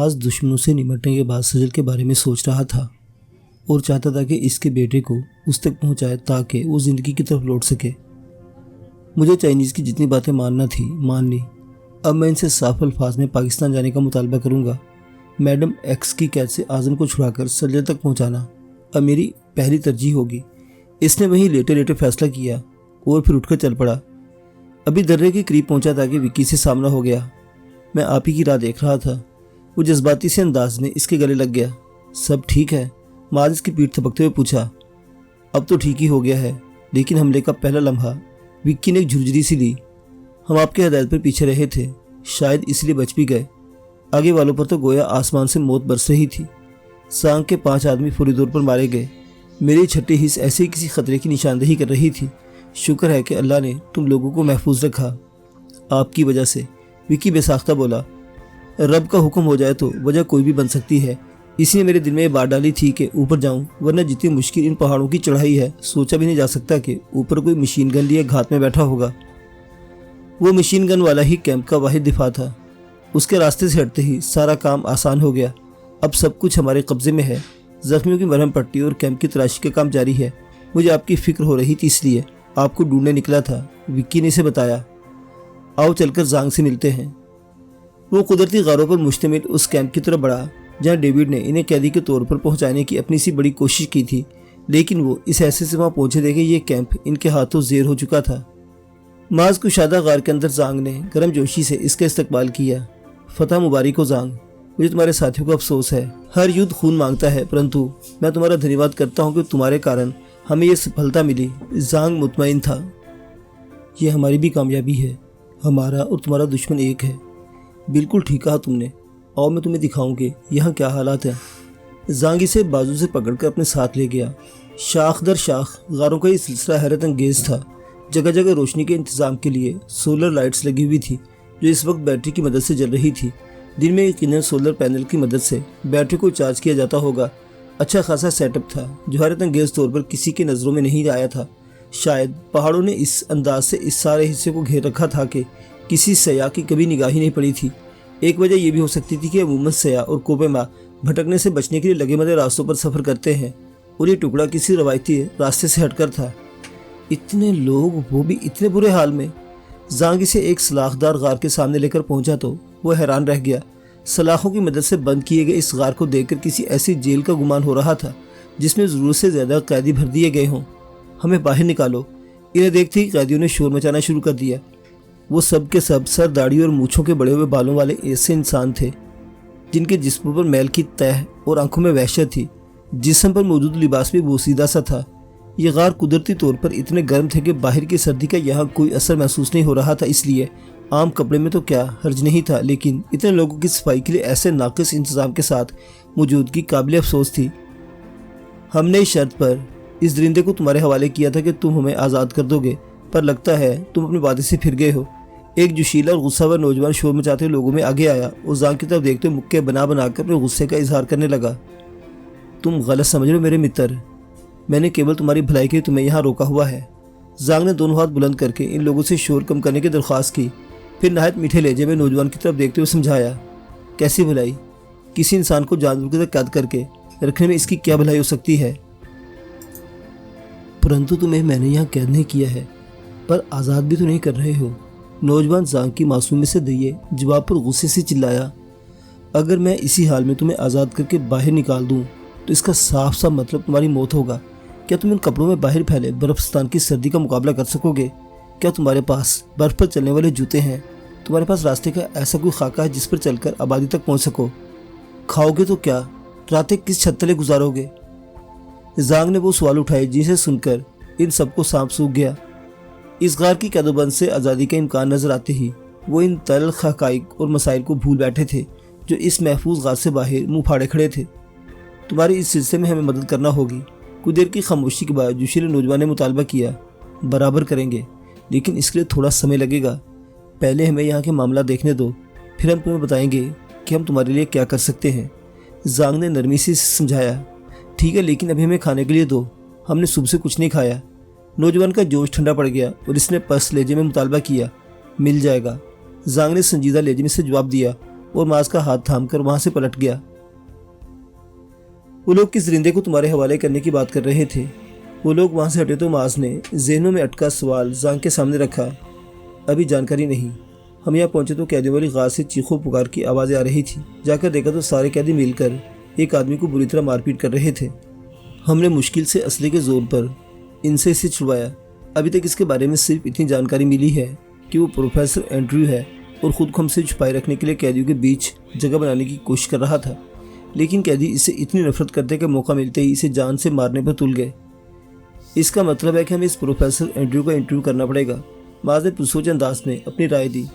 माज दुश्मनों से निपटने के बाद सजल के बारे में सोच रहा था और चाहता था कि इसके बेटे को उस तक पहुंचाए ताकि वो ज़िंदगी की तरफ लौट सके। मुझे चाइनीज़ की जितनी बातें मानना थी मान ली। अब मैं इनसे साफ अल्फाज में पाकिस्तान जाने का मुतालबा करूंगा। मैडम एक्स की कैद से आज़म को छुड़ाकर सजल तक पहुंचाना अब मेरी पहली तरजीह होगी। इसने वहीं लेटे लेटे फैसला किया और फिर उठकर चल पड़ा। अभी दर्रे के करीब पहुंचा था कि विक्की से सामना हो गया। मैं आप ही की राह देख रहा था। वो जज्बाती से अंदाज में इसके गले लग गया। सब ठीक है? माज इसकी पीठ थपकते हुए पूछा। अब तो ठीक ही हो गया है, लेकिन हमले का पहला लम्हा विक्की ने एक झुरझुरी सी ली। हम आपके हदायत पर पीछे रहे थे, शायद इसलिए बच भी गए। आगे वालों पर तो गोया आसमान से मौत बरस रही थी। सांग के 5 आदमी फौरी तौर पर मारे गए। मेरी छठी हिस्स ऐसे ही किसी खतरे की निशानदेही कर रही थी। शुक्र है कि अल्लाह ने तुम लोगों को महफूज रखा। आपकी वजह से, विक्की बेसाख्ता बोला। रब का हुक्म हो जाए तो वजह कोई भी बन सकती है। इसलिए मेरे दिल में ये बात डाली थी कि ऊपर जाऊं, वरना जितनी मुश्किल इन पहाड़ों की चढ़ाई है सोचा भी नहीं जा सकता कि ऊपर कोई मशीन गन लिए घात में बैठा होगा। वो मशीन गन वाला ही कैंप का वाहिद दिफा था। उसके रास्ते से हटते ही सारा काम आसान हो गया। अब सब कुछ हमारे कब्जे में है। जख्मियों की मरहम पट्टी और कैंप की तलाशी का काम जारी है। मुझे आपकी फिक्र हो रही थी, इसलिए आपको ढूंढने निकला था। विक्की ने इसे बताया। आओ चलकर जांग से मिलते हैं। वो कुदरती गारों पर मुश्तमिल उस कैंप की तरफ बढ़ा जहाँ डेविड ने इन्हें कैदी के तौर पर पहुंचाने की अपनी सी बड़ी कोशिश की थी, लेकिन वो इस ऐसे से वहाँ पहुंचे थे कि ये कैंप इनके हाथों ज़ेर हो चुका था। माज कुशादा गार के अंदर जांग ने गर्म जोशी से इसका इस्तकबाल किया। फतह मुबारक हो जांग, मुझे तुम्हारे साथियों का अफसोस है। हर युद्ध खून मांगता है, परंतु मैं तुम्हारा धन्यवाद करता हूँ कि तुम्हारे कारण हमें ये सफलता मिली। जांग मुतमईन था। ये हमारी भी कामयाबी है। हमारा और तुम्हारा दुश्मन एक है। बिल्कुल ठीक कहा तुमने। आओ मैं तुम्हें दिखाऊं कि यहाँ क्या हालात हैं। जांग इसे बाजू से पकड़कर अपने साथ ले गया। शाख दर शाख गारों का ये सिलसिला हैरत अंगेज था। जगह जगह रोशनी के इंतजाम के लिए सोलर लाइट्स लगी हुई थी, जो इस वक्त बैटरी की मदद से जल रही थी। दिन में यकीनन सोलर पैनल की मदद से बैटरी को चार्ज किया जाता होगा। अच्छा खासा सेटअप था, जो हैरत अंगेज तौर पर किसी की नज़रों में नहीं आया था। शायद पहाड़ों ने इस अंदाज से इस सारे हिस्से को घेर रखा था कि किसी सयाह की कभी निगाह ही नहीं पड़ी थी। एक वजह यह भी हो सकती थी कि अमूमन सयाह और कोपेमा भटकने से बचने के लिए लगे मदे रास्तों पर सफ़र करते हैं, और ये टुकड़ा किसी रवायती रास्ते से हटकर था। इतने लोग, वो भी इतने बुरे हाल में। जांग इसे एक सलाखदार गार के सामने लेकर पहुंचा तो वो हैरान रह गया। सलाखों की मदद से बंद किए गए इस गार को देखकर किसी ऐसी जेल का गुमान हो रहा था जिसमें ज़रूरत से ज़्यादा कैदी भर दिए गए हों। हमें बाहर निकालो। इन्हें देखते ही कैदियों ने शोर मचाना शुरू कर दिया। वो सब के सब सर, दाढ़ी और मूछों के बड़े हुए बालों वाले ऐसे इंसान थे जिनके जिस्मों पर मैल की तह और आंखों में वहशत थी। जिस्म पर मौजूद लिबास भी बोसीदा सा था। ये गार कुदरती तौर पर इतने गर्म थे कि बाहर की सर्दी का यहाँ कोई असर महसूस नहीं हो रहा था। इसलिए आम कपड़े में तो क्या हर्ज नहीं था, लेकिन इतने लोगों की सफाई के लिए ऐसे नाकिस इंतजाम के साथ मौजूदगी काबिल अफसोस थी। हमने इस शर्त पर इस दरिंदे को तुम्हारे हवाले किया था कि तुम हमें आज़ाद कर दोगे, पर लगता है तुम अपने वादे से फिर गए हो। एक जोशीला और गुस्सावर नौजवान शोर मचाते लोगों में आगे आया और जांग की तरफ देखते मुक्के बना बनाकर अपने गुस्से का इजहार करने लगा। तुम गलत समझ रहे हो मेरे मित्र। मैंने केवल तुम्हारी भलाई के लिए तुम्हें यहाँ रोका हुआ है। जांग ने दोनों हाथ बुलंद करके इन लोगों से शोर कम करने की दरख्वास्त की। फिर नहायत मीठे लहजे में नौजवान की तरफ देखते हुए समझाया। कैसी भलाई? किसी इंसान को जानवर की तरह कैद करके रखने में इसकी क्या भलाई हो सकती है? परंतु तुम्हें मैंने यहाँ कैद नहीं किया है, पर आज़ाद भी तो नहीं कर रहे हो। नौजवान जांग की मासूमी से दिए जवाब पर गुस्से से चिल्लाया। अगर मैं इसी हाल में तुम्हें आज़ाद करके बाहर निकाल दूं तो इसका साफ सा मतलब तुम्हारी मौत होगा। क्या तुम इन कपड़ों में बाहर फैले बर्फस्तान की सर्दी का मुकाबला कर सकोगे? क्या तुम्हारे पास बर्फ पर चलने वाले जूते हैं? तुम्हारे पास रास्ते का ऐसा कोई खाका है जिस पर चलकर आबादी तक पहुंच सको? खाओगे तो क्या? रातें किस छत तले गुजारोगे? जांग ने वो सवाल उठाए जिसे सुनकर इन सबको सांप सूख गया। इस गार की कैदोबंद से आज़ादी का इम्कान नजर आते ही वो इन तल्ख हक़ाइक़ और मसाइल को भूल बैठे थे जो इस महफूज गार से बाहर मुंह फाड़े खड़े थे। तुम्हारी इस सिलसिले में हमें मदद करना होगी। कुछ देर की खामोशी के बाद जोशीले नौजवान ने मुतालबा किया। बराबर करेंगे, लेकिन इसके लिए थोड़ा समय लगेगा। पहले हमें यहाँ के मामला देखने दो, फिर हम तुम्हें बताएंगे कि हम तुम्हारे लिए क्या कर सकते हैं। जांग ने नरमी से समझाया। ठीक है, लेकिन अभी हमें खाने के लिए दो। हमने सुबह से कुछ नहीं खाया। नौजवान का जोश ठंडा पड़ गया और इसने पस लहजे में मुतालबा किया। मिल जाएगा। जांग ने संजीदा लहजे में से जवाब दिया और माज का हाथ थामकर वहां से पलट गया। वो लोग किस जिंदे को तुम्हारे हवाले करने की बात कर रहे थे? वो लोग वहां से हटे तो माज ने ज़हनों में अटका सवाल जांग के सामने रखा। अभी जानकारी नहीं। हम यहाँ पहुंचे तो कैदियों वाली गाज से चीखों पुकार की आवाज़ें आ रही थी। जाकर देखा तो सारे कैदी मिलकर एक आदमी को बुरी तरह मारपीट कर रहे थे। हमने मुश्किल से असले के जोर पर इनसे इसे छुड़वाया। अभी तक इसके बारे में सिर्फ इतनी जानकारी मिली है कि वो प्रोफेसर एंड्रयू है और ख़ुद को हमसे छुपाए रखने के लिए कैदियों के बीच जगह बनाने की कोशिश कर रहा था। लेकिन कैदी इससे इतनी नफरत करते कि मौका मिलते ही इसे जान से मारने पर तुल गए। इसका मतलब है कि हमें इस प्रोफेसर एंड्रयू का इंटरव्यू करना पड़ेगा। माज ने पुरसोच अंदाज में अपनी राय दी।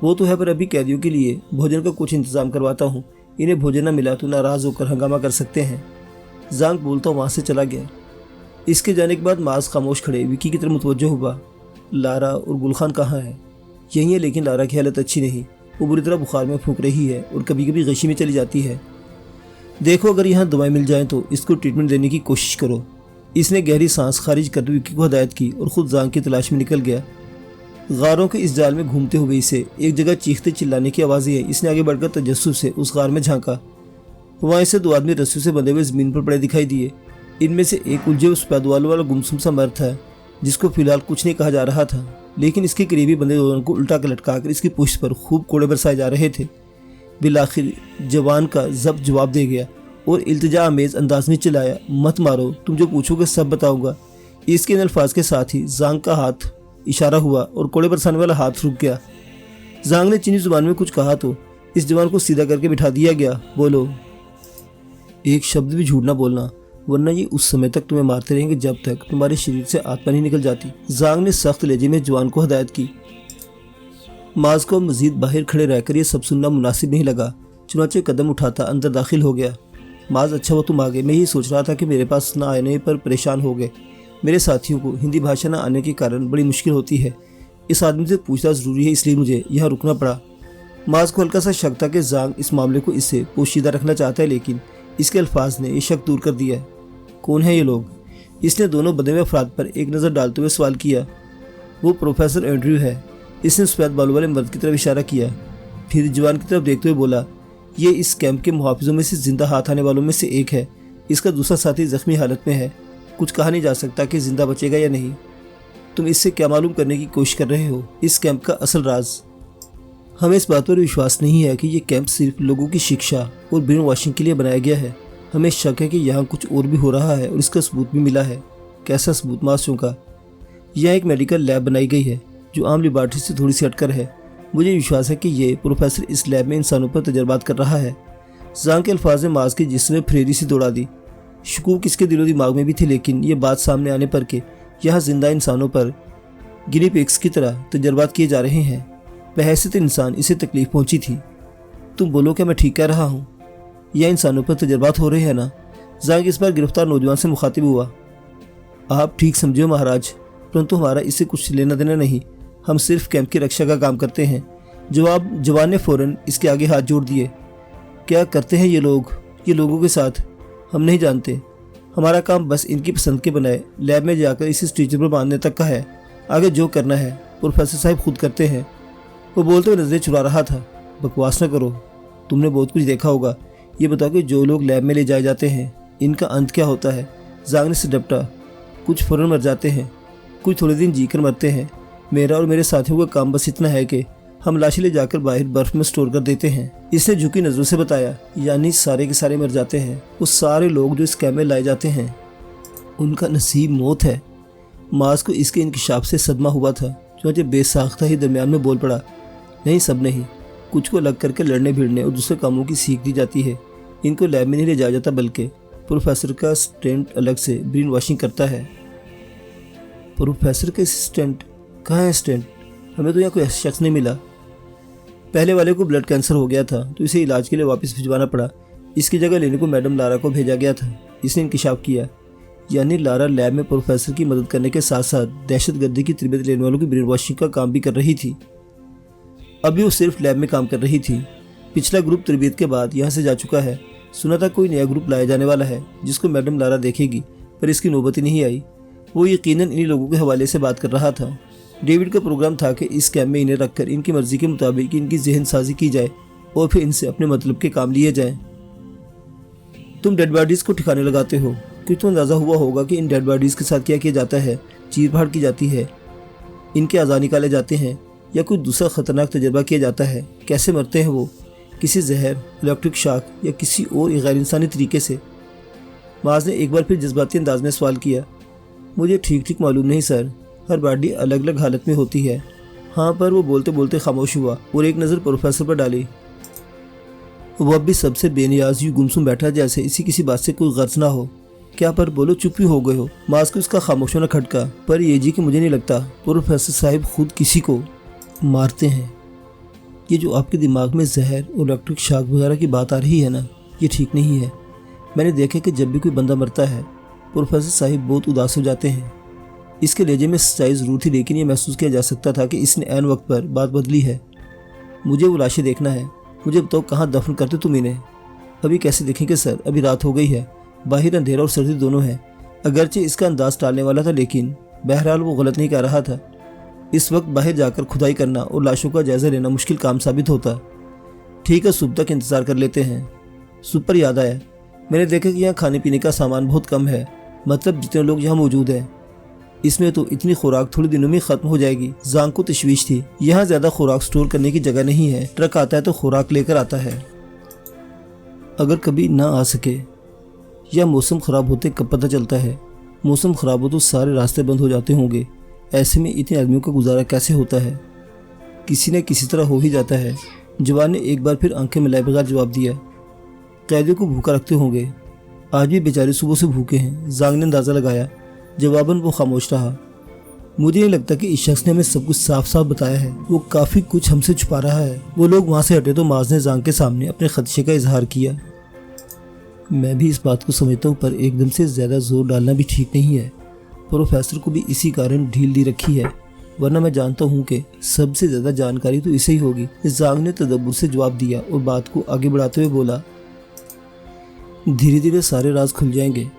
वो तो है, पर अभी कैदियों के लिए भोजन का कुछ इंतजाम करवाता हूँ। इन्हें भोजन न मिला तो नाराज़ होकर हंगामा कर सकते हैं। जांग बोलता वहाँ से चला गया। इसके जाने के बाद माज खामोश खड़े विकी की तरफ मुतवज्जो हुआ। लारा और गुलखान कहाँ है? यही है, लेकिन लारा की हालत अच्छी नहीं। वो बुरी तरह बुखार में फूंक रही है और कभी कभी गशी में चली जाती है। देखो, अगर यहाँ दवाई मिल जाए तो इसको ट्रीटमेंट देने की कोशिश करो। इसने गहरी सांस खारिज करते विकी को हदायत की और खुद जांग की तलाश में निकल गया। गारों के इस जाल में घूमते हुए इसे एक जगह चीखते चिल्लाने की आवाज़ें आई। इसने आगे बढ़कर तजस्सुस से उस गार में झांका। वहाँ इसे 2 आदमी रस्सियों से बंधे हुए ज़मीन पर पड़े दिखाई दिए। इनमें से एक उलझे उस पैदवाल वाला गुमसुम सा मर्द था जिसको फिलहाल कुछ नहीं कहा जा रहा था, लेकिन इसके करीबी बंदे दोनों को उल्टा कर लटकाकर इसकी पुष्ट पर खूब कोड़े बरसाए जा रहे थे। बिलाखिर जवान का जब्त जवाब दे गया और इल्तिजा अमेज अंदाज में चिल्लाया, मत मारो, तुम जो पूछोगे सब बताऊंगा। इसके इन अल्फाज के साथ ही जांग का हाथ इशारा हुआ और कोड़े बरसाने वाला हाथ रुक गया। जांग ने चीनी जुबान में कुछ कहा तो इस जवान को सीधा करके बिठा दिया गया। बोलो, एक शब्द भी झूठ ना बोलना, वरना ये उस समय तक तुम्हें मारते रहेंगे जब तक तुम्हारे शरीर से आत्मा नहीं निकल जाती। जांग ने सख्त लहजे में जवान को हदायत की। माज को मजीद बाहर खड़े रहकर ये सब सुनना मुनासिब नहीं लगा, चुनाचे कदम उठाता अंदर दाखिल हो गया। माज, अच्छा वो तुम आ गए। मैं यही सोच रहा था कि मेरे पास ना आने पर परेशान हो गए। मेरे साथियों को हिंदी भाषा न आने के कारण बड़ी मुश्किल होती है। इस आदमी से पूछना ज़रूरी है, इसलिए मुझे यहाँ रुकना पड़ा। माज को हल्का सा शक था कि जांग इस मामले को इससे पोशीदा रखना चाहता है, लेकिन इसके अल्फाज ने ये शक दूर कर दिया। कौन है ये लोग? इसने दोनों बंधे हुए अफराद पर एक नज़र डालते हुए सवाल किया। वो प्रोफेसर एंड्रयू है। इसने सफ़ेद बालों वाले मर्द की तरफ इशारा किया, फिर जवान की तरफ देखते हुए बोला, ये इस कैंप के मुहाफिजों में से जिंदा हाथ आने वालों में से एक है। इसका दूसरा साथी जख्मी हालत में है। कुछ कहा नहीं जा सकता कि जिंदा बचेगा या नहीं। तुम इससे क्या मालूम करने की कोशिश कर रहे हो? इस कैंप का असल राज? हमें इस बात पर विश्वास नहीं है कि ये कैंप सिर्फ लोगों की शिक्षा और ब्रेन वॉशिंग के लिए बनाया गया है। हमें शक है कि यहाँ कुछ और भी हो रहा है और इसका सबूत भी मिला है। कैसा सबूत? मासूम का यह एक मेडिकल लैब बनाई गई है जो आम लेबॉरेटरी से थोड़ी सी हटकर है। मुझे विश्वास है कि ये प्रोफेसर इस लैब में इंसानों पर तजर्बात कर रहा है। जांग के अल्फाज ने माज की जिसमें फ्रेरी से दौड़ा दी। शकूक इसके दिलो दिमाग में भी थी, लेकिन ये बात सामने आने पर कि यहाँ जिंदा इंसानों पर गिनी पिग्स की तरह तजर्बात किए जा रहे हैं, बहैसियत इंसान इसे तकलीफ पहुँची थी। तुम बोलो क्या मैं ठीक कह रहा हूँ? यह इंसानों पर तजर्बात हो रहे हैं ना? जांग इस बार गिरफ्तार नौजवान से मुखातिब हुआ। आप ठीक समझे हो महाराज, परंतु हमारा इससे कुछ लेना देना नहीं। हम सिर्फ कैंप की रक्षा का काम करते हैं। जवान ने फौरन इसके आगे हाथ जोड़ दिए। क्या करते हैं ये लोग? ये लोगों के साथ हम नहीं जानते। हमारा काम बस इनकी पसंद के बनाए लैब में जाकर इसे स्ट्रेचर पर बांधने तक का है। आगे जो करना है प्रोफेसर साहब खुद करते हैं। वो बोलते हुए नजरें चुरा रहा था। बकवास न करो, तुमने बहुत कुछ देखा होगा। ये बताओ कि जो लोग लैब में ले जाए जाते हैं इनका अंत क्या होता है? जांग ने से डपटा। कुछ फौरन मर जाते हैं, कुछ थोड़े दिन जीकर मरते हैं। मेरा और मेरे साथियों का काम बस इतना है कि हम लाशें ले जाकर बाहर बर्फ में स्टोर कर देते हैं। इसने झुकी नजरों से बताया। यानी सारे के सारे मर जाते हैं? वो सारे लोग जो इस कैंप में लाए जाते हैं उनका नसीब मौत है? माज को इसके इंकिशाफ से सदमा हुआ था, चुनांचे बेसाख्ता ही दरमियान में बोल पड़ा। नहीं, सब नहीं। कुछ को अलग करके लड़ने भिड़ने और दूसरे कामों की सीख दी जाती है। इनको लैब में नहीं ले जाया जाता, बल्कि प्रोफेसर का असिस्टेंट अलग से ब्रेन वॉशिंग करता है। प्रोफेसर के असिस्टेंट? कहाँ है असिस्टेंट? हमें तो यहाँ कोई शख्स नहीं मिला। पहले वाले को ब्लड कैंसर हो गया था तो इसे इलाज के लिए वापस भिजवाना पड़ा। इसकी जगह लेने को मैडम लारा को भेजा गया था। इसने इंकिशाफ किया। यानी लारा लैब में प्रोफेसर की मदद करने के साथ साथ दहशतगर्दी की तरबियत लेने वालों की ब्रेन वॉशिंग का काम भी कर रही थी। अभी वो सिर्फ लैब में काम कर रही थी। पिछला ग्रुप तरबियत के बाद यहाँ से जा चुका है। सुना था कोई नया ग्रुप लाया जाने वाला है जिसको मैडम लारा देखेगी, पर इसकी नौबत ही नहीं आई। वो यकीनन इन्हीं लोगों के हवाले से बात कर रहा था। डेविड का प्रोग्राम था कि इस कैंप में इन्हें रखकर इनकी मर्जी के मुताबिक इनकी जहन साजी की जाए। और फिर इनसे अपने मतलब के काम लिए जाएं। तुम डेड बॉडीज को ठिकाने लगाते हो क्योंकि तुम्हें अंदाज़ा हुआ होगा कि इन डेड बॉडीज़ के साथ क्या किया जाता है। चीर फाड़ की जाती है, इनके अज़ा निकाले जाते हैं या कोई दूसरा ख़तरनाक तजर्बा किया जाता है। कैसे मरते हैं वो? किसी जहर, इलेक्ट्रिक शॉक या किसी और गैर इंसानी तरीके से। माज ने एक बार फिर जज्बाती अंदाज में सवाल किया। मुझे ठीक मालूम नहीं सर, हर बॉडी अलग अलग हालत में होती है। हाँ, पर वो बोलते बोलते खामोश हुआ और एक नज़र प्रोफेसर पर डाली। वो अब भी सबसे बेनियाज यूँ गुमसुम बैठा जैसे इसी किसी बात से कोई गर्ज ना हो। क्या पर बोलो, चुप ही हो गए हो? माज को उसका खामोश होना खटका। पर ये जी कि मुझे नहीं लगता प्रोफेसर साहब खुद किसी को मारते हैं। ये जो आपके दिमाग में जहर और इलेक्ट्रिक शॉक वगैरह की बात आ रही है ना, ये ठीक नहीं है। मैंने देखा कि जब भी कोई बंदा मरता है प्रोफेसर साहब बहुत उदास हो जाते हैं। इसके लहजे में सच्चाई ज़रूर थी, लेकिन ये महसूस किया जा सकता था कि इसने ऐन वक्त पर बात बदली है। मुझे वो लाशें देखना है। मुझे बताओ, कहाँ दफन करते तुम इन्हें? अभी कैसे देखेंगे सर, अभी रात हो गई है, बाहर अंधेरा और सर्दी दोनों है। अगरचे इसका अंदाज टालने वाला था, लेकिन बहरहाल वो गलत नहीं कह रहा था। इस वक्त बाहर जाकर खुदाई करना और लाशों का जायज़ा लेना मुश्किल काम साबित होता। ठीक है, सुबह तक इंतज़ार कर लेते हैं। सुबह पर याद आया, मैंने देखा कि यहाँ खाने पीने का सामान बहुत कम है। मतलब जितने लोग यहाँ मौजूद हैं, इसमें तो इतनी खुराक थोड़े दिनों में ख़त्म हो जाएगी। जांग को तशवीश थी। यहाँ ज़्यादा खुराक स्टोर करने की जगह नहीं है। ट्रक आता है तो खुराक लेकर आता है। अगर कभी ना आ सके या मौसम ख़राब होते कब पता चलता है? मौसम ख़राब हो तो सारे रास्ते बंद हो जाते होंगे। ऐसे में इतने आदमियों का गुजारा कैसे होता है? किसी न किसी तरह हो ही जाता है। जवान ने एक बार फिर आंखें मिलाए बगैर जवाब दिया। कैदियों को भूखा रखते होंगे। आज भी बेचारे सुबह से भूखे हैं। जांग ने अंदाज़ा लगाया। जवाबन वो खामोश रहा। मुझे नहीं लगता कि इस शख्स ने हमें सब कुछ साफ साफ बताया है। वो काफ़ी कुछ हमसे छुपा रहा है। वो लोग वहाँ से हटे तो माज ने जांग के सामने अपने खदशे का इजहार किया। मैं भी इस बात को समझता हूँ, पर एकदम से ज़्यादा जोर डालना भी ठीक नहीं है। प्रोफेसर को भी इसी कारण ढील दी रखी है, वरना मैं जानता हूँ कि सबसे ज़्यादा जानकारी तो इसे ही होगी। जांग ने तदब्बुर से जवाब दिया और बात को आगे बढ़ाते हुए बोला, धीरे धीरे सारे राज खुल जाएंगे।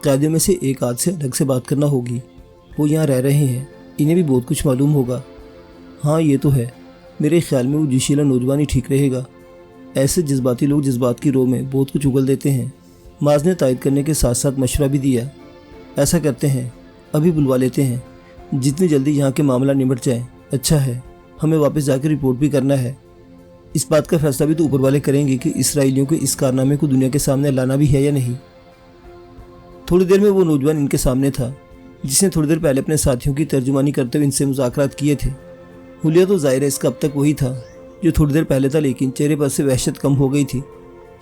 कैदियों में से एक आध से अलग से बात करना होगी। वो यहाँ रह रहे हैं, इन्हें भी बहुत कुछ मालूम होगा। हाँ, ये तो है। मेरे ख्याल में वो जोशीला नौजवान ही ठीक रहेगा। ऐसे जज्बाती लोग जज्बात की रो में बहुत कुछ उगल देते हैं। माज ने तायद करने के साथ साथ मशवरा भी दिया। ऐसा करते हैं, अभी बुलवा लेते हैं, जितनी जल्दी यहाँ के मामला निपट जाए अच्छा है। हमें वापस जाकर रिपोर्ट भी करना है। इस बात का फैसला भी तो ऊपर वाले करेंगे कि इसराइलियों के इस कारनामे को दुनिया के सामने लाना भी है या नहीं। थोड़ी देर में वो नौजवान इनके सामने था जिसने थोड़ी देर पहले अपने साथियों की तर्जुमानी करते हुए इनसे मुज़ाकरात किए थे। हुलिया तो ज़ाहिर है इसका अब तक वही था जो थोड़ी देर पहले था, लेकिन चेहरे पर से वहशत कम हो गई थी।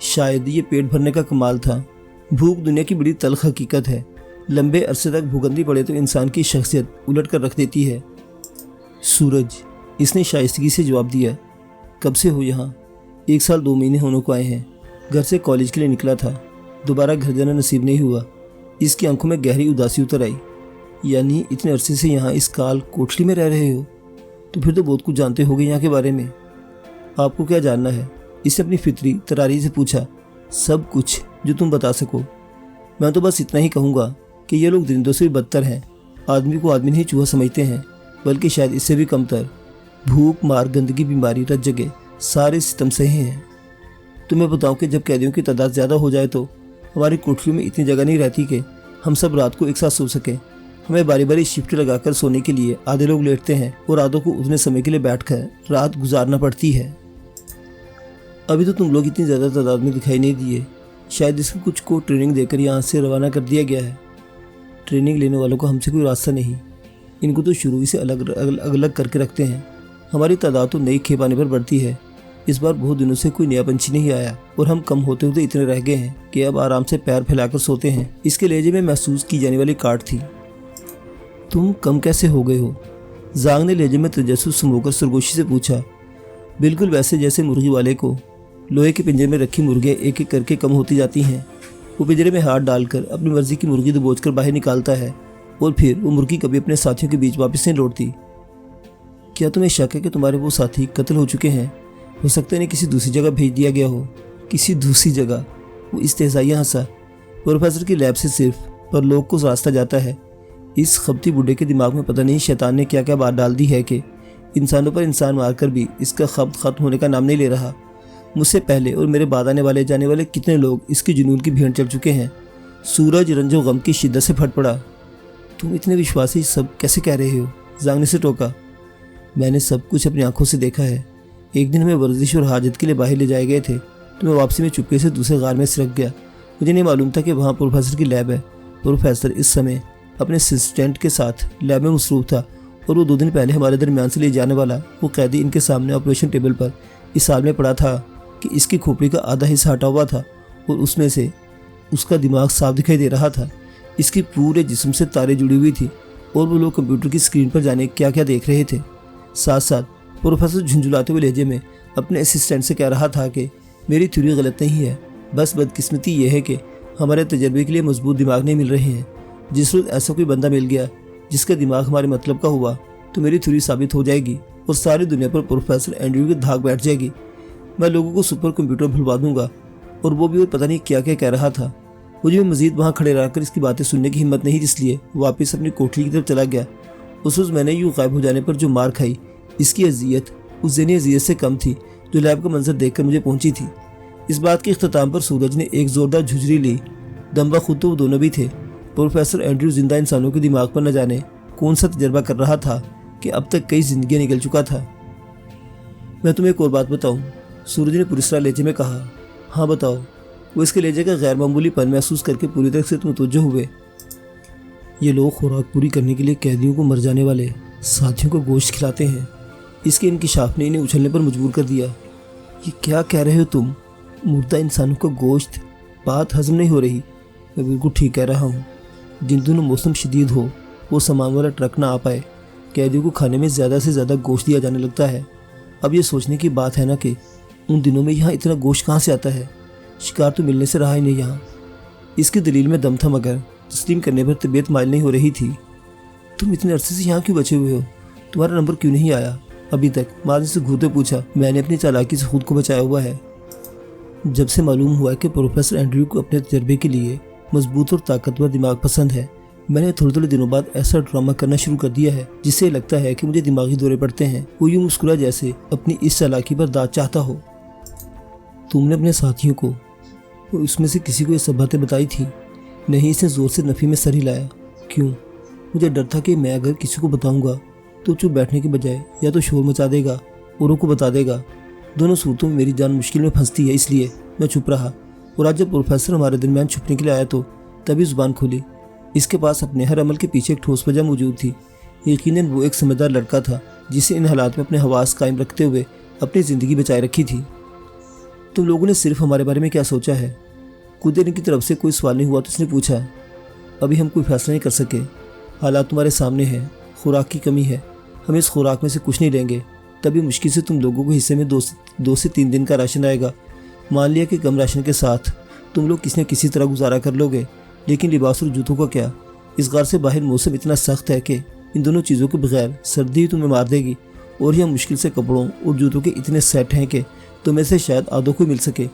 शायद ये पेट भरने का कमाल था। भूख दुनिया की बड़ी तल्ख हकीकत है। लंबे अरसे तक भूखंडी पड़े तो इंसान की शख्सियत उलट कर रख देती है। सूरज, इसने शाइस्तगी से जवाब दिया। कब से हो यहाँ? 1 साल 2 महीने होने को आए हैं। घर से कॉलेज के लिए निकला था, दोबारा घर जाना नसीब नहीं हुआ। इसकी आंखों में गहरी उदासी उतर आई। यानी इतने अरसे से यहाँ इस काल कोठरी में रह रहे हो? तो फिर तो बहुत कुछ जानते होगे यहाँ के बारे में। आपको क्या जानना है? इसने अपनी फितरी तरारी से पूछा। सब कुछ जो तुम बता सको। मैं तो बस इतना ही कहूँगा कि ये लोग दरिंदों से भी बदतर हैं। आदमी को आदमी नहीं चूहा समझते हैं, बल्कि शायद इससे भी कमतर। भूख, मार, गंदगी, बीमारी, रत जगह सारे सितम सहे हैं। तुम्हें बताऊं कि जब कैदियों की तादाद ज़्यादा हो जाए तो हमारी कोठरी में इतनी जगह नहीं रहती कि हम सब रात को एक साथ सो सकें। हमें बारी बारी शिफ्ट लगाकर सोने के लिए आधे लोग लेटते हैं और आधों को उतने समय के लिए बैठकर रात गुजारना पड़ती है। अभी तो तुम लोग इतनी ज़्यादा तादाद में दिखाई नहीं दिए। शायद इसके कुछ को ट्रेनिंग देकर यहाँ से रवाना कर दिया गया है। ट्रेनिंग लेने वालों को हमसे कोई रास्ता नहीं। इनको तो शुरू ही से अलग अलग करके रखते हैं। हमारी तादाद तो नई खेप आने पर बढ़ती है। इस बार बहुत दिनों से कोई नया पंछी नहीं आया और हम कम होते होते इतने रह गए हैं कि अब आराम से पैर फैलाकर सोते हैं। इसके लहजे में महसूस की जाने वाली काट थी। तुम कम कैसे हो गए हो? जांग ने लहजे में तजस्सुस सुमोकर सरगोशी से पूछा। बिल्कुल वैसे जैसे मुर्गी वाले को लोहे के पिंजरे में रखी मुर्गियाँ एक एक करके कम होती जाती हैं। वो पिंजरे में हाथ डालकर अपनी मर्जी की मुर्गी दबोचकर बाहर निकालता है और फिर वो मुर्गी कभी अपने साथियों के बीच वापस नहीं लौटती। क्या तुम्हें शक है कि तुम्हारे वो साथी कत्ल हो चुके हैं? हो सकता है इन्हें किसी दूसरी जगह भेज दिया गया हो। किसी दूसरी जगह? वो इस्तेज़ाइया हंसा। प्रोफेसर की लैब से सिर्फ परलोक को रास्ता जाता है। इस खबती बूढ़े के दिमाग में पता नहीं शैतान ने क्या क्या बात डाल दी है कि इंसानों पर इंसान मारकर भी इसका खब्त ख़त्म होने का नाम नहीं ले रहा। मुझसे पहले और मेरे बाद आने वाले जाने वाले कितने लोग इसके जुनून की भेंट चढ़ चुके हैं। सूरज रंजो गम की शिद्दत से फट पड़ा। तुम इतने विश्वासी सब कैसे कह रहे हो? जांग ने से टोका। मैंने सब कुछ अपनी आंखों से देखा है। एक दिन हमें वर्जिश और हाजत के लिए बाहर ले जाए गए थे, तो मैं वापसी में चुपके से दूसरे गार में सिरक गया। मुझे नहीं मालूम था कि वहाँ प्रोफेसर की लैब है। प्रोफेसर इस समय अपने असिस्टेंट के साथ लैब में मसरूफ था और वो 2 दिन पहले हमारे दरमियान से ले जाने वाला वो कैदी इनके सामने ऑपरेशन टेबल पर इस हाल में पड़ा था कि इसकी खोपड़ी का आधा हिस्सा हटा हुआ था और उसमें से उसका दिमाग साफ दिखाई दे रहा था। इसकी पूरे जिस्म से तारें जुड़ी हुई थी और वो लोग कंप्यूटर की स्क्रीन पर जाने क्या क्या देख रहे थे। साथ साथ प्रोफेसर झुंझुलाते हुए लहजे में अपने असिस्टेंट से कह रहा था कि मेरी थ्योरी गलत नहीं है, बस बदकिस्मती ये है कि हमारे तजर्बे के लिए मजबूत दिमाग नहीं मिल रहे हैं। जिस रोज़ ऐसा कोई बंदा मिल गया जिसका दिमाग हमारे मतलब का हुआ तो मेरी थ्योरी साबित हो जाएगी और सारी दुनिया पर प्रोफेसर एंड्रयू की धाक बैठ जाएगी। मैं लोगों को सुपर कंप्यूटर भुलवा दूंगा। और वो भी और पता नहीं क्या क्या कह रहा था। मुझे भी मजीद वहाँ खड़े रहकर इसकी बातें सुनने की हिम्मत नहीं, इसलिए वापस अपनी कोठरी की तरफ चला गया। उस रोज़ मैंने यूँ गायब हो जाने पर जो मार खाई, इसकी अजियत उस जनी अजियत से कम थी जो लैब का मंजर देखकर मुझे पहुंची थी। इस बात के इख्तिताम पर सूरज ने एक जोरदार झुझरी ली। दम्बा खुद तो वो दोनों भी थे। प्रोफेसर एंड्रयू जिंदा इंसानों के दिमाग पर न जाने कौन सा तजर्बा कर रहा था कि अब तक कई जिंदगियां निकल चुका था। मैं तुम्हें एक और बात बताऊं, सूरज ने पुरस्कार लहजे में कहा। हाँ बताओ। वो इसके लहजे का गैर मामूलीपन महसूस करके पूरी तरह से मुतवज्जो हुए। ये लोग खुराक पूरी करने के लिए कैदियों को मर जाने वाले साथियों को गोश्त खिलाते हैं। इसके इंकिशाफ ने इन्हें उछलने पर मजबूर कर दिया। ये क्या कह रहे हो तुम? मुर्दा इंसानों का गोश्त? बात हजम नहीं हो रही। मैं बिल्कुल ठीक कह रहा हूँ। जिन दिनों मौसम शदीद हो, वो सामान वाला ट्रक ना आ पाए, कैदियों को खाने में ज़्यादा से ज़्यादा गोश्त दिया जाने लगता है। अब ये सोचने की बात है ना कि उन दिनों में यहाँ इतना गोश्त कहाँ से आता है। शिकार तो मिलने से रहा ही नहीं यहाँ। इसकी दलील में दम था, मगर तस्लीम करने पर तबीयत माइल नहीं हो रही थी। तुम इतने अरसे से यहाँ क्यों बचे हुए हो? तुम्हारा नंबर क्यों नहीं आया अभी तक? माजिद से घूरते पूछा। मैंने अपनी चालाकी से खुद को बचाया हुआ है। जब से मालूम हुआ कि प्रोफेसर एंड्रयू को अपने तजर्बे के लिए मजबूत और ताकतवर दिमाग पसंद है, मैंने थोड़े थोड़े दिनों बाद ऐसा ड्रामा करना शुरू कर दिया है जिससे लगता है कि मुझे दिमागी दौरे पड़ते हैं। वो यूँ मुस्कुरा जैसे अपनी इस चालाकी पर दाद चाहता हो। तुमने अपने साथियों को, उसमें से किसी को ये सब बातें बताई थी? नहीं। इसने जोर से नफ़ी में सर हिलाया। क्यों? मुझे डर था कि मैं अगर किसी को बताऊंगा तो चुप बैठने के बजाय या तो शोर मचा देगा, औरों को बता देगा। दोनों सूरतों में मेरी जान मुश्किल में फंसती है, इसलिए मैं चुप रहा। और आज जब प्रोफेसर हमारे दरमियान छुपने के लिए आया तो तभी जुबान खोली। इसके पास अपने हर अमल के पीछे एक ठोस वजह मौजूद थी। यकीनन वो एक समझदार लड़का था जिसे इन हालात में अपने हवास कायम रखते हुए अपनी ज़िंदगी बचाए रखी थी। तुम लोगों ने सिर्फ हमारे बारे में क्या सोचा है? कुछ देर की तरफ से कोई सवाल नहीं हुआ तो उसने पूछा। अभी हम कोई फैसला नहीं कर सके। हालात तुम्हारे सामने हैं। खुराक की कमी है। हम इस खुराक में से कुछ नहीं लेंगे, तभी मुश्किल से तुम लोगों को हिस्से में 2 से 3 दिन का राशन आएगा। मान लिया कि कम राशन के साथ तुम लोग किसी न किसी तरह गुजारा कर लोगे, लेकिन लिबास और जूतों का क्या? इस गार से बाहर मौसम इतना सख्त है कि इन दोनों चीज़ों के बगैर सर्दी ही तुम्हें मार देगी। और यह मुश्किल से कपड़ों और जूतों के इतने सेट हैं कि तुम्हें से शायद आधों को मिल सके।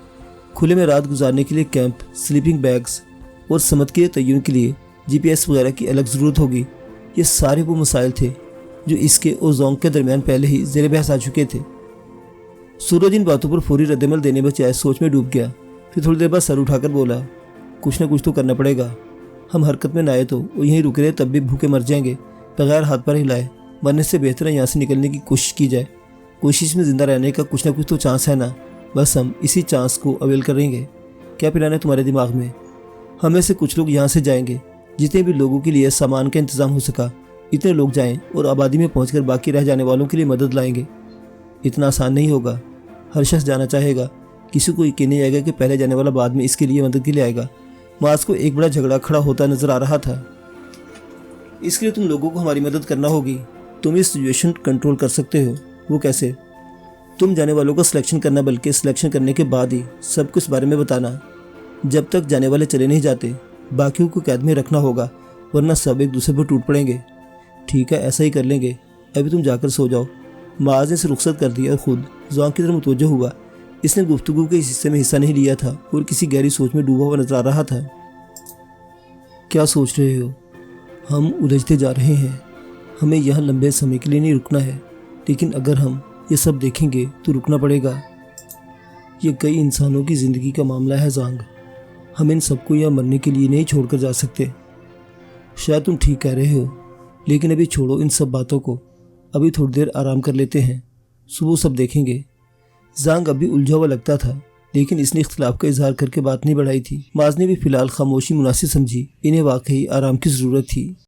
खुले में रात गुजारने के लिए कैंप, स्लीपिंग बैग्स और समत के तय्युन के लिए GPS वगैरह की अलग ज़रूरत होगी। ये सारे वो मसाइल थे जो इसके और जोंग के दरमियान पहले ही ज़ेरे बहस आ चुके थे। सूरज इन बातों पर फौरी रद्दमल देने बजाय सोच में डूब गया। फिर थोड़ी देर बाद सर उठाकर बोला, कुछ ना कुछ तो करना पड़ेगा। हम हरकत में ना आए तो वो यहीं रुक रहे तब भी भूखे मर जाएंगे बगैर हाथ पर हिलाए। मरने से बेहतर है यहाँ से निकलने की कोशिश की जाए। कोशिश में ज़िंदा रहने का कुछ ना कुछ तो चांस है ना। बस हम इसी चांस को अवेल करेंगे। क्या प्लान है तुम्हारे दिमाग में? हमें से कुछ लोग यहाँ से जाएंगे। जितने भी लोगों के लिए सामान का इंतज़ाम हो सका इतने लोग जाएं और आबादी में पहुंचकर बाकी रह जाने वालों के लिए मदद लाएंगे। इतना आसान नहीं होगा। हर शख्स जाना चाहेगा। किसी को यकीन नहीं आएगा कि पहले जाने वाला बाद में इसके लिए मदद के लिए आएगा। मास को एक बड़ा झगड़ा खड़ा होता नजर आ रहा था। इसके लिए तुम लोगों को हमारी मदद करना होगी। तुम इस सिचुएशन कंट्रोल कर सकते हो। वो कैसे? तुम जाने वालों का सिलेक्शन करना, बल्कि सिलेक्शन करने के बाद ही सब कुछ बारे में बताना। जब तक जाने वाले चले नहीं जाते बाकियों को कैद में रखना होगा, वरना सब एक दूसरे पर टूट पड़ेंगे। ठीक है, ऐसा ही कर लेंगे। अभी तुम जाकर सो जाओ। माज ने से रुखसत कर दिया और खुद जोंग की तरफ मुतवज्जो हुआ। इसने गुफ्तगू के इस हिस्से में हिस्सा नहीं लिया था और किसी गहरी सोच में डूबा हुआ नजर आ रहा था। क्या सोच रहे हो? हम उलझते जा रहे हैं। हमें यहाँ लंबे समय के लिए नहीं रुकना है, लेकिन अगर हम ये सब देखेंगे तो रुकना पड़ेगा। ये कई इंसानों की ज़िंदगी का मामला है ज़ांग। हम इन सबको यहाँ मरने के लिए नहीं छोड़कर जा सकते। शायद तुम ठीक कह रहे हो, लेकिन अभी छोड़ो इन सब बातों को। अभी थोड़ी देर आराम कर लेते हैं, सुबह सब देखेंगे। ज़ांग अभी उलझा हुआ लगता था, लेकिन इसने इख्तिलाफ का इजहार करके बात नहीं बढ़ाई थी। माज ने भी फिलहाल खामोशी मुनासिब समझी। इन्हें वाकई आराम की ज़रूरत थी।